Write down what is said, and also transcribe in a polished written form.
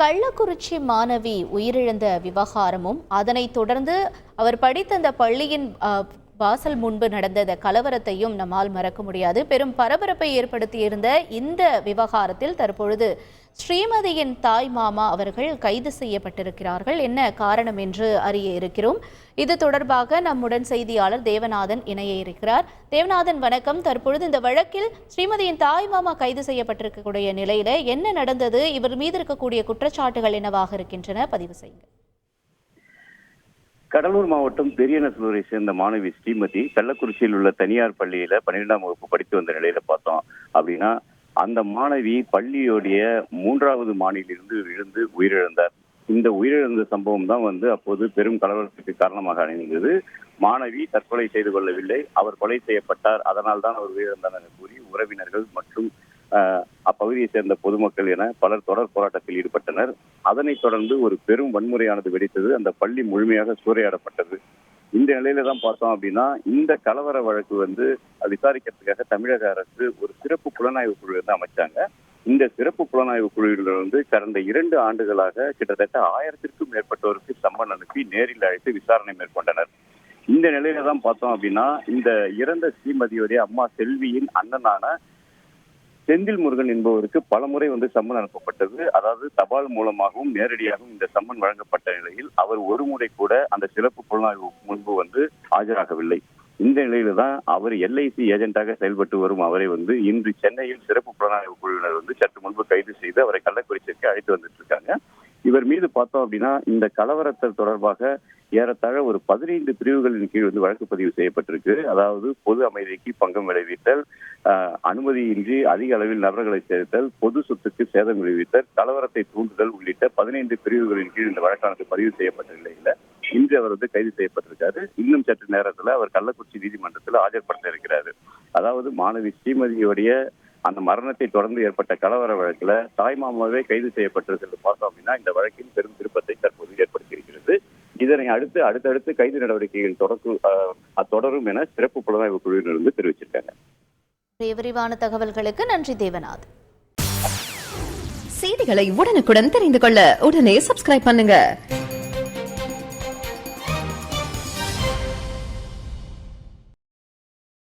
கள்ளக்குறிச்சி மாணவி உயிரிழந்த விவகாரமும் அதனைத் தொடர்ந்து அவர் படித்த அந்த பள்ளியின் வாசல் முன்பு நடந்த கலவரத்தையும் நம்மால் மறக்க முடியாது. பெரும் பரபரப்பை ஏற்படுத்தியிருந்த இந்த விவகாரத்தில் தற்பொழுது ஸ்ரீமதியின் தாய் மாமா அவர்கள் கைது செய்யப்பட்டிருக்கிறார்கள். என்ன காரணம் என்று அறிய இருக்கிறோம். இது தொடர்பாக நம்முடன் செய்தியாளர் தேவநாதன் இணைய இருக்கிறார். தேவநாதன், வணக்கம். தற்பொழுது இந்த வழக்கில் ஸ்ரீமதியின் தாய் மாமா கைது செய்யப்பட்டிருக்கக்கூடிய நிலையில என்ன நடந்தது? இவர் மீது இருக்கக்கூடிய குற்றச்சாட்டுகள் என்னவாக இருக்கின்றன? பதிவு செய்யுங்க. கடலூர் மாவட்டம் பெரியநல்லூரை சேர்ந்த மாணவி ஸ்ரீமதி கள்ளக்குறிச்சியில் உள்ள தனியார் பள்ளியில 12ஆம் வகுப்பு படித்து வந்த நிலையில பார்த்தோம் அப்படின்னா, அந்த மாணவி பள்ளியோடைய 3வது மாடியிலிருந்து விழுந்து உயிரிழந்தார். இந்த உயிரிழந்த சம்பவம் தான் அப்போது பெரும் கலவரத்துக்கு காரணமாக அமைந்தது. மாணவி தற்கொலை செய்து கொள்ளவில்லை, அவர் கொலை செய்யப்பட்டார், அதனால் தான் அவர் உயிரிழந்தார் என கூறி உறவினர்கள் மற்றும் அப்பகுதியை சேர்ந்த பொதுமக்கள் என பலர் தொடர் போராட்டத்தில் ஈடுபட்டனர். அதனைத் தொடர்ந்து ஒரு பெரும் வன்முறையானது வெடித்தது. அந்த பள்ளி முழுமையாக சூறையாடப்பட்டது. இந்த நிலையில தான் பார்த்தோம் அப்படின்னா, இந்த கலவர வழக்கு விசாரிக்கிறதுக்காக தமிழக அரசு ஒரு சிறப்பு புலனாய்வு குழு அமைச்சாங்க. இந்த சிறப்பு புலனாய்வு குழுவில் கடந்த 2 ஆண்டுகளாக கிட்டத்தட்ட 1000க்கும் மேற்பட்டோருக்கு சம்மன் அனுப்பி நேரில் அழைத்து விசாரணை மேற்கொண்டனர். இந்த நிலையில தான் பார்த்தோம் அப்படின்னா, இந்த இறந்த ஸ்ரீமதியுடைய அம்மா செல்வியின் அண்ணனான செந்தில் முருகன் என்பவருக்கு பலமுறை சம்மன் அனுப்பப்பட்டது. அதாவது தபால் மூலமாகவும் நேரடியாகவும் இந்த சம்மன் வழங்கப்பட்ட நிலையில் அவர் ஒரு முறை கூட அந்த சிறப்பு புலனாய்வு முன்பு ஆஜராகவில்லை. இந்த நிலையில தான் அவர் LIC ஏஜென்டாக செயல்பட்டு வரும் அவரை இன்று சென்னையில் சிறப்பு புலனாய்வு குழுவினர் சற்று முன்பு கைது செய்து அவரை கள்ளக்குறிச்சிக்கு அழைத்து வந்துட்டு இருக்காங்க. இவர் மீது பார்த்தோம் அப்படின்னா, இந்த கலவரத்தில் தொடர்பாக ஏறத்தாழ ஒரு 15 பிரிவுகளின் கீழ் வழக்கு பதிவு செய்யப்பட்டிருக்கு. அதாவது பொது அமைதிக்கு பங்கம் விளைவித்தல், அனுமதியின்றி அதிக அளவில் நபர்களை சேர்த்தல், பொது சொத்துக்கு சேதம் விளைவித்தல், கலவரத்தை தூண்டுதல் உள்ளிட்ட 15 பிரிவுகளின் கீழ் இந்த வழக்கானது பதிவு செய்யப்பட்ட நிலையில இன்று அவர் கைது செய்யப்பட்டிருக்காரு. இன்னும் சற்று நேரத்தில் அவர் கள்ளக்குறிச்சி நீதிமன்றத்தில் ஆஜர்படுத்த இருக்கிறாரு. அதாவது மாணவி ஸ்ரீமதியுடைய அந்த மரணத்தை தொடர்ந்து ஏற்பட்ட கலவர வழக்குல தாய்மாமாவே கைது செய்யப்பட்டிருக்கிறது பார்த்தோம் அப்படின்னா, இந்த வழக்கில் பெரும் திருப்பத்தை தற்போது ஏற்படுத்தியிருக்கிறது. இதனை அடுத்தடுத்து கைது நடவடிக்கைகள் தொடரும் என சிறப்பு புலனாய்வு குழுவினர் தெரிவிச்சிருக்காங்க. விரிவான தகவல்களுக்கு நன்றி தேவநாத். செய்திகளை உடனுக்குடன் தெரிந்து கொள்ள உடனே சப்ஸ்கிரைப் பண்ணுங்க.